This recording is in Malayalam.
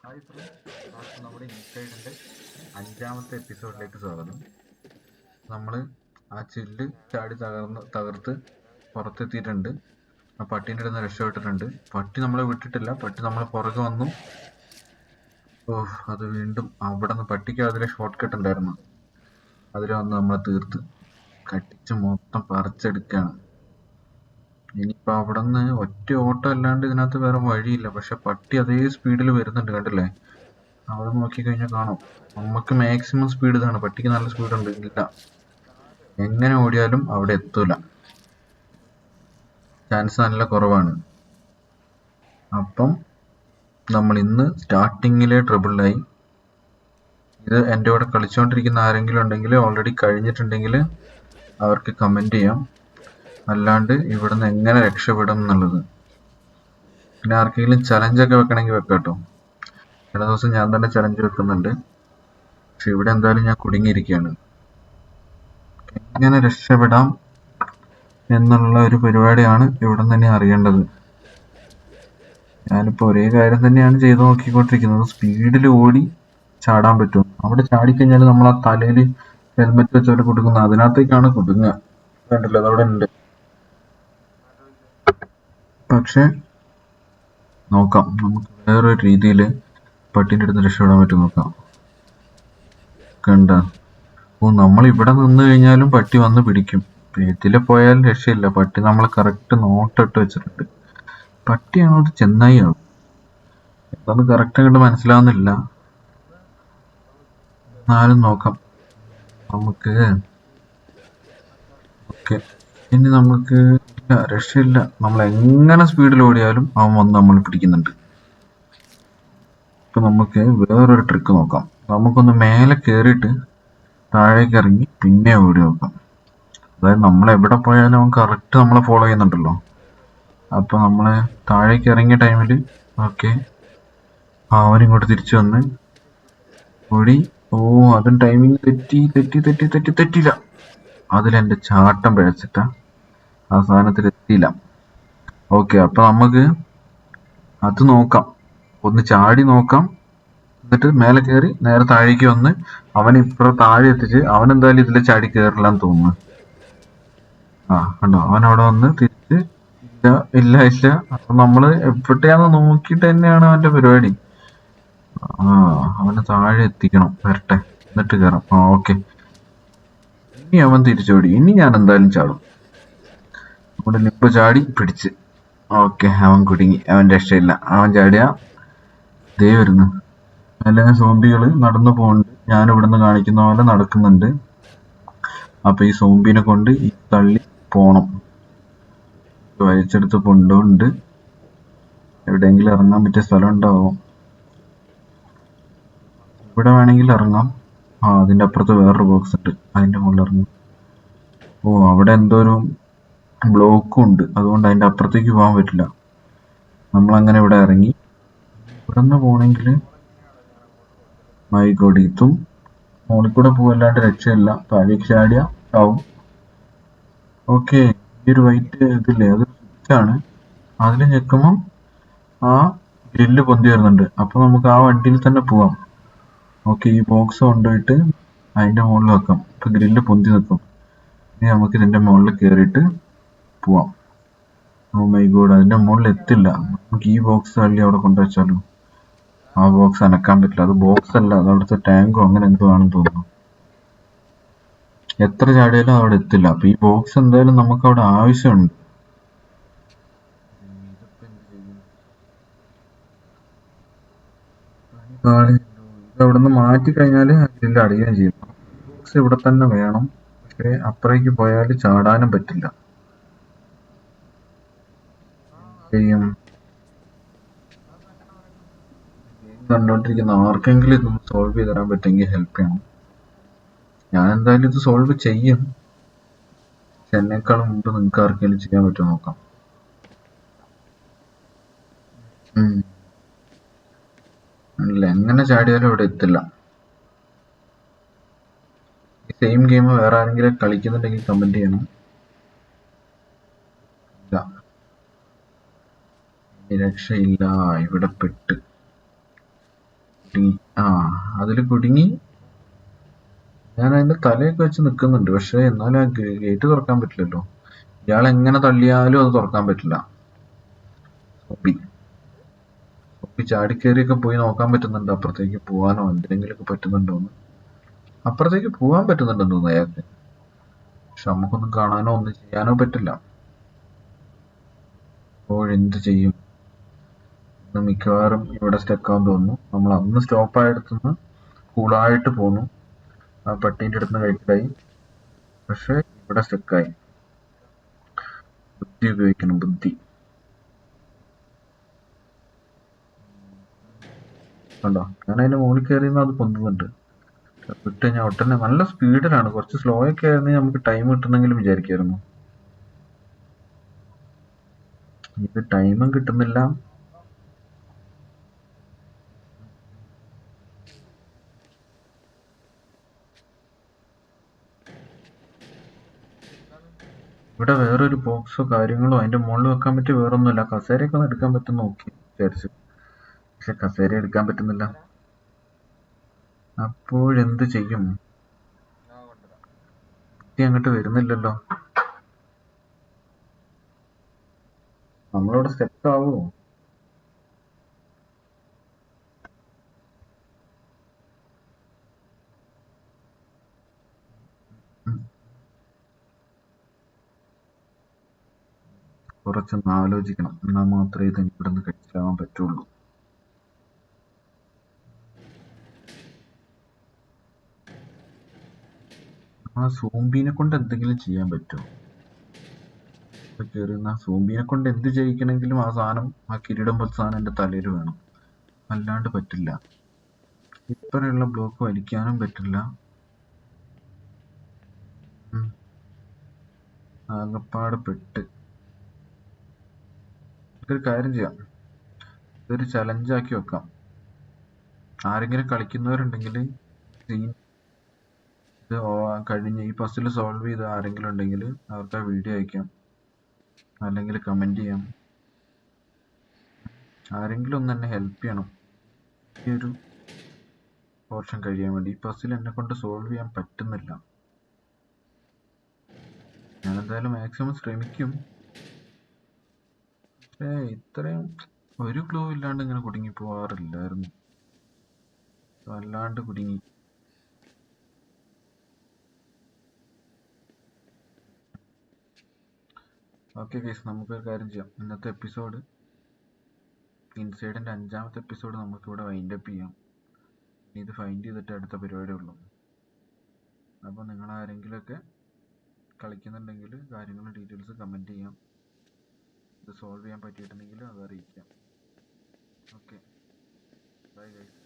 ഹായ് ഫ്രണ്ട്സ്, എല്ലാവർക്കും നമ്മുടെ ഇൻസൈഡിൻ്റെ 5-ാമത്തെ എപ്പിസോഡിലേക്ക് സ്വാഗതം. നമ്മൾ ആ ചില്ല് ചാടി തകർത്ത് പുറത്തെത്തിയിട്ടുണ്ട്. ആ പട്ടീൻ്റെ അടുത്ത് നിന്ന് രക്ഷപ്പെട്ടിട്ടുണ്ട്. പട്ടി നമ്മളെ വിട്ടിട്ടില്ല, പട്ടി നമ്മളെ പുറകെ വന്നു. അത് വീണ്ടും അവിടെ നിന്ന് പട്ടിക്ക് അതിലെ ഷോർട്ട് കട്ട് ഉണ്ടായിരുന്നു, അതിൽ വന്ന് നമ്മളെ തീർത്ത് കട്ടിച്ച് മൊത്തം പറിച്ചെടുക്കുകയാണ്. ഇനിയിപ്പോൾ അവിടെ നിന്ന് ഒറ്റ ഓട്ടം അല്ലാണ്ട് ഇതിനകത്ത് വേറെ വഴിയില്ല. പക്ഷെ പട്ടി അതേ സ്പീഡിൽ വരുന്നുണ്ട്, കണ്ടില്ലേ? അവിടെ നോക്കിക്കഴിഞ്ഞാൽ കാണാം. നമുക്ക് മാക്സിമം സ്പീഡ് ഇതാണ്, പട്ടിക്ക് നല്ല സ്പീഡ് ഉണ്ട്. ഇല്ല, എങ്ങനെ ഓടിയാലും അവിടെ എത്തൂല, ചാൻസ് നല്ല കുറവാണ്. അപ്പം നമ്മൾ ഇന്ന് സ്റ്റാർട്ടിങ്ങിലെ ട്രബിളിലായി. ഇത് എൻ്റെ കൂടെ കളിച്ചുകൊണ്ടിരിക്കുന്ന ആരെങ്കിലും ഉണ്ടെങ്കിൽ, ഓൾറെഡി കഴിഞ്ഞിട്ടുണ്ടെങ്കിൽ അവർക്ക് കമൻറ്റ് ചെയ്യാം. അല്ലാണ്ട് ഇവിടുന്ന് എങ്ങനെ രക്ഷപ്പെടും എന്നുള്ളത്. പിന്നെ ആർക്കെങ്കിലും ചലഞ്ചൊക്കെ വെക്കണമെങ്കിൽ വെക്കാം കേട്ടോ. ചില ദിവസം ഞാൻ തന്നെ ചലഞ്ച് വെക്കുന്നുണ്ട്. പക്ഷെ ഇവിടെ എന്തായാലും ഞാൻ കുടുങ്ങിയിരിക്കുകയാണ്. എങ്ങനെ രക്ഷപ്പെടാം എന്നുള്ള ഒരു പരിപാടിയാണ് ഇവിടെ തന്നെ അറിയേണ്ടത്. ഞാനിപ്പോൾ ഒരേ കാര്യം തന്നെയാണ് ചെയ്തു നോക്കിക്കൊണ്ടിരിക്കുന്നത്. സ്പീഡിൽ ഓടി ചാടാൻ പറ്റും. അവിടെ ചാടിക്കഴിഞ്ഞാൽ നമ്മൾ ആ തലയിൽ ഹെൽമെറ്റ് വെച്ചോട്ട് കൊടുക്കുന്നത്, അതിനകത്തേക്കാണ് കുടുങ്ങുക. കണ്ടില്ല, അതവിടെ ഉണ്ട്. പക്ഷെ നോക്കാം, നമുക്ക് വേറൊരു രീതിയിൽ പട്ടീൻ്റെ അടുത്ത് രക്ഷപ്പെടാൻ പറ്റും നോക്കാം. കണ്ട, നമ്മൾ ഇവിടെ നിന്ന് കഴിഞ്ഞാലും പട്ടി വന്ന് പിടിക്കും. ഇതിലെ പോയാലും രക്ഷയില്ല. പട്ടി നമ്മളെ കറക്റ്റ് നോട്ടിട്ട് വെച്ചിട്ടുണ്ട്. പട്ടിയാണോ അത് ചെന്നായിയാണോ എന്താന്ന് കറക്റ്റ് അങ്ങോട്ട് മനസ്സിലാവുന്നില്ല. എന്നാലും നോക്കാം നമുക്ക്. ഓക്കെ, ഇനി നമുക്ക് ഇല്ല, രക്ഷയില്ല. നമ്മൾ എങ്ങനെ സ്പീഡിൽ ഓടിയാലും അവൻ വന്ന് നമ്മൾ പിടിക്കുന്നുണ്ട്. ഇപ്പൊ നമുക്ക് വേറൊരു ട്രിക്ക് നോക്കാം. നമുക്കൊന്ന് മേലെ കയറിയിട്ട് താഴേക്ക് ഇറങ്ങി പിന്നെ ഓടി നോക്കാം. അതായത് നമ്മൾ എവിടെ പോയാലും അവൻ കറക്റ്റ് നമ്മളെ ഫോളോ ചെയ്യുന്നുണ്ടല്ലോ. അപ്പൊ നമ്മള് താഴേക്ക് ഇറങ്ങിയ ടൈമിൽ ഓക്കെ, അവനിങ്ങോട്ട് തിരിച്ചു വന്ന് ഓടി. അതും ടൈമിങ് തെറ്റിയില്ല. അതിലെന്റെ ചാട്ടം പിഴച്ചിട്ട ആ സാധനത്തിൽ എത്തിയില്ല. ഓക്കെ, അപ്പൊ നമുക്ക് അത് നോക്കാം. ഒന്ന് ചാടി നോക്കാം, എന്നിട്ട് മേലെ കയറി നേരെ താഴേക്ക് വന്ന് അവൻ ഇപ്പുറം താഴെ എത്തിച്ച് അവൻ എന്തായാലും ഇതിലെ ചാടി കയറില്ലാന്ന് തോന്നുന്നു. കണ്ടോ, അവൻ അവിടെ വന്ന് തിരിച്ച് ഇല്ല. അപ്പൊ നമ്മള് എവിടെയാന്ന് നോക്കിയിട്ട് തന്നെയാണ് അവന്റെ പരിപാടി. അവനെ താഴെ എത്തിക്കണം, വരട്ടെ, എന്നിട്ട് കയറാം. ഓക്കെ, ഇനി അവൻ തിരിച്ചോടി. ഇനി ഞാൻ എന്തായാലും ചാടും. നമ്മുടെ ലിപ്പ് ചാടി പിടിച്ച്. ഓക്കെ, അവൻ കുടുങ്ങി, അവൻ രക്ഷയില്ല. അവൻ ചാടിയ ദേ വരുന്നു. അല്ലെങ്കിൽ സോംബികള് നടന്നു പോകുന്നുണ്ട്. ഞാൻ ഇവിടുന്ന് കാണിക്കുന്ന പോലെ നടക്കുന്നുണ്ട്. അപ്പൊ ഈ സോംബിനെ കൊണ്ട് ഈ തള്ളി പോണം. വലിച്ചെടുത്ത് കൊണ്ടുണ്ട്. എവിടെയെങ്കിലും ഇറങ്ങാൻ പറ്റിയ സ്ഥലം ഉണ്ടാവും. ഇവിടെ വേണമെങ്കിൽ ഇറങ്ങാം. അതിന്റെ അപ്പുറത്ത് വേറൊരു ബോക്സ് ഉണ്ട്, അതിന്റെ മുകളിൽ ഇറങ്ങും. അവിടെ എന്തോ ഒരു ബ്ലോക്കും ഉണ്ട്, അതുകൊണ്ട് അതിന്റെ അപ്പുറത്തേക്ക് പോകാൻ പറ്റില്ല. നമ്മളങ്ങനെ ഇവിടെ ഇറങ്ങി. ഇവിടെ നിന്ന് പോണെങ്കിൽ മൈഗോഡിത്തും മുകളിൽ കൂടെ പോവല്ലാണ്ട് രക്ഷയില്ല. താഴേക്ക് ചാടിയ ആവും. ഓക്കെ, ഈ ഒരു വൈറ്റ് ഇതില്ലേ, അത് സ്വിച്ചാണ്. അതിൽ ഞെക്കുമ്പം ആ ഗ്രില്ല് പൊന്തി വരുന്നുണ്ട്. അപ്പൊ നമുക്ക് ആ വണ്ടിയിൽ തന്നെ പോവാം. ഓക്കെ, ഈ ബോക്സ് കൊണ്ടുപോയിട്ട് അതിന്റെ മുകളിൽ വെക്കാം. ഇപ്പൊ ഗ്രില്ല് പൊന്തി നിൽക്കും. ഇനി നമുക്ക് ഇതിന്റെ മുകളിൽ കയറിയിട്ട് പോവാം. ഓ മൈ ഗോഡ്, അതിന്റെ മുകളിൽ എത്തില്ല. നമുക്ക് ഈ ബോക്സ് തള്ളി അവിടെ കൊണ്ടുവച്ചാലോ? ആ ബോക്സ് അനക്കാൻ പറ്റില്ല. അത് ബോക്സ് അല്ല, അത് അവിടുത്തെ ടാങ്കോ അങ്ങനെ എന്തോ ആണെന്ന് തോന്നുന്നു. എത്ര ചാടിയാലും അവിടെ എത്തില്ല. അപ്പൊ ഈ ബോക്സ് എന്തായാലും നമുക്ക് അവിടെ ആവശ്യമുണ്ട്. ഇത് അവിടെ നിന്ന് മാറ്റി കഴിഞ്ഞാൽ ഗ്രില്ല് അടിയുകയും ചെയ്യും. ബോക്സ് ഇവിടെ തന്നെ വേണം. പക്ഷെ അപ്പുറേക്ക് പോയാൽ ചാടാനും പറ്റില്ല. ചെയ്യും കണ്ടോണ്ടിരിക്കുന്ന ആർക്കെങ്കിലും ഇതൊന്ന് സോൾവ് ചെയ്ത് തരാൻ പറ്റുമെങ്കിൽ ഹെൽപ്പ് ചെയ്യണം. ഞാൻ എന്തായാലും ഇത് സോൾവ് ചെയ്യും. പക്ഷെ എന്നെക്കാളും മുമ്പ് നിങ്ങൾക്ക് ആർക്കെങ്കിലും ചെയ്യാൻ പറ്റുമോ നോക്കാം. അല്ല, എങ്ങനെ ചാടിയാലും ഇവിടെ എത്തില്ല. ഈ സെയിം ഗെയിം വേറെ ആരെങ്കിലും കളിക്കുന്നുണ്ടെങ്കിൽ കമന്റ് ചെയ്യണം. ഇല്ല, രക്ഷയില്ല, ഇവിടെ പെട്ട്. കുടുങ്ങി. അതിൽ കുടുങ്ങി. ഞാൻ അതിന്റെ തലയൊക്കെ വെച്ച് നിൽക്കുന്നുണ്ട്, പക്ഷെ എന്നാലും ആ ഗേറ്റ് തുറക്കാൻ പറ്റില്ലല്ലോ. ഇയാൾ എങ്ങനെ തള്ളിയാലും അത് തുറക്കാൻ പറ്റില്ല. സോംബി ചാടിക്കേറിയൊക്കെ പോയി നോക്കാൻ പറ്റുന്നുണ്ട് അപ്പുറത്തേക്ക് പോവാനോ എന്തിനെങ്കിലുമൊക്കെ പറ്റുന്നുണ്ടോന്ന്. അപ്പുറത്തേക്ക് പോവാൻ പറ്റുന്നുണ്ടെന്ന് തോന്നുന്നു അയാൾക്ക്, പക്ഷെ നമുക്കൊന്നും കാണാനോ ഒന്നും ചെയ്യാനോ പറ്റില്ല. അപ്പോഴെന്ത് ചെയ്യും? ഇന്ന് മിക്കവാറും ഇവിടെ സ്റ്റക്കാന്ന് തോന്നുന്നു. നമ്മൾ അന്ന് സ്റ്റോപ്പായടുത്തുനിന്ന് കൂളായിട്ട് പോന്നു. ആ പട്ടീൻ്റെ അടുത്ത് കഴിച്ചിലായി, പക്ഷെ ഇവിടെ സ്റ്റക്കായി. ബുദ്ധി ഉപയോഗിക്കണം, ബുദ്ധി. കണ്ടോ, ഞാൻ അതിന്റെ മുകളിൽ കയറിയെന്ന് അത് പൊന്തുന്നുണ്ട്. വിട്ട് ഞാൻ ഒട്ടനെ നല്ല സ്പീഡിലാണ്. കുറച്ച് സ്ലോ ഒക്കെ ആയിരുന്നെങ്കിൽ നമുക്ക് ടൈം കിട്ടുന്നെങ്കിലും വിചാരിക്കായിരുന്നു. ഇത് ടൈമും കിട്ടുന്നില്ല. ഇവിടെ വേറൊരു ബോക്സോ കാര്യങ്ങളോ അതിന്റെ മുകളിൽ വെക്കാൻ പറ്റിയ വേറൊന്നുമില്ല. കസേരയൊക്കെ ഒന്ന് എടുക്കാൻ പറ്റും നോക്കി വിചാരിച്ചു, പക്ഷെ കസേര എടുക്കാൻ പറ്റുന്നില്ല. അപ്പോഴെന്ത് ചെയ്യും? ബുദ്ധി അങ്ങോട്ട് വരുന്നില്ലല്ലോ. നമ്മളവിടെ സ്റ്റെപ്പ് ആവോ? കുറച്ചൊന്ന് ആലോചിക്കണം, എന്നാൽ മാത്രമേ ഇത് ഇവിടെ നിന്ന് കഴിച്ചിലാവാൻ പറ്റുള്ളൂ. ആ സോംബീനെ കൊണ്ട് എന്തെങ്കിലും ചെയ്യാൻ പറ്റുമോ? കയറുന്ന സോംബീനെ കൊണ്ട് എന്ത് ചെയ്യിക്കണമെങ്കിലും ആ സാധനം, ആ കിരീടം പോലത്തെ സാധനം എൻ്റെ തലയിൽ വേണം, അല്ലാണ്ട് പറ്റില്ല. ഇത്രയുള്ള ബ്ലോക്ക് വലിക്കാനും പറ്റില്ല. ആകപ്പാട് പെട്ട്. ഇതൊരു കാര്യം ചെയ്യാം, ഇതൊരു ചലഞ്ചാക്കി വെക്കാം. ആരെങ്കിലും കളിക്കുന്നവരുണ്ടെങ്കിൽ ഇത് കഴിഞ്ഞ് ഈ പസിൽ സോൾവ് ചെയ്ത് ആരെങ്കിലും ഉണ്ടെങ്കിൽ അവർക്ക് ആ വീഡിയോ അയക്കാം, അല്ലെങ്കിൽ കമന്റ് ചെയ്യാം. ആരെങ്കിലും ഒന്ന് എന്നെ ഹെൽപ്പ് ചെയ്യണം ഈ ഒരു പോർഷൻ കഴിയാൻ വേണ്ടി. ഈ പസിൽ എന്നെ കൊണ്ട് സോൾവ് ചെയ്യാൻ പറ്റുന്നില്ല. ഞാൻ എന്തായാലും മാക്സിമം ശ്രമിക്കും, പക്ഷേ ഇത്രയും ഒരു ക്ലൂ ഇല്ലാണ്ട് ഇങ്ങനെ കുടുങ്ങി പോവാറില്ലായിരുന്നു. വല്ലാണ്ട് കുടുങ്ങി. ഓക്കെ ഗൈസ്, നമുക്കൊരു കാര്യം ചെയ്യാം. ഇന്നത്തെ എപ്പിസോഡ്, ഇൻസൈഡിൻ്റെ 5ാമത്തെ എപ്പിസോഡ് നമുക്കിവിടെ വൈൻഡപ്പ് ചെയ്യാം. ഇനി ഇത് ഫൈൻഡ് ചെയ്തിട്ട് അടുത്ത പരിപാടിയുള്ളൂ. അപ്പോൾ നിങ്ങൾ ആരെങ്കിലുമൊക്കെ കളിക്കുന്നുണ്ടെങ്കിൽ കാര്യങ്ങളും ഡീറ്റെയിൽസ് കമൻറ്റ് ചെയ്യാം. ഇത് സോൾവ് ചെയ്യാൻ പറ്റിയിട്ടുണ്ടെങ്കിൽ അത് അറിയിക്കാം. Okay, bye guys.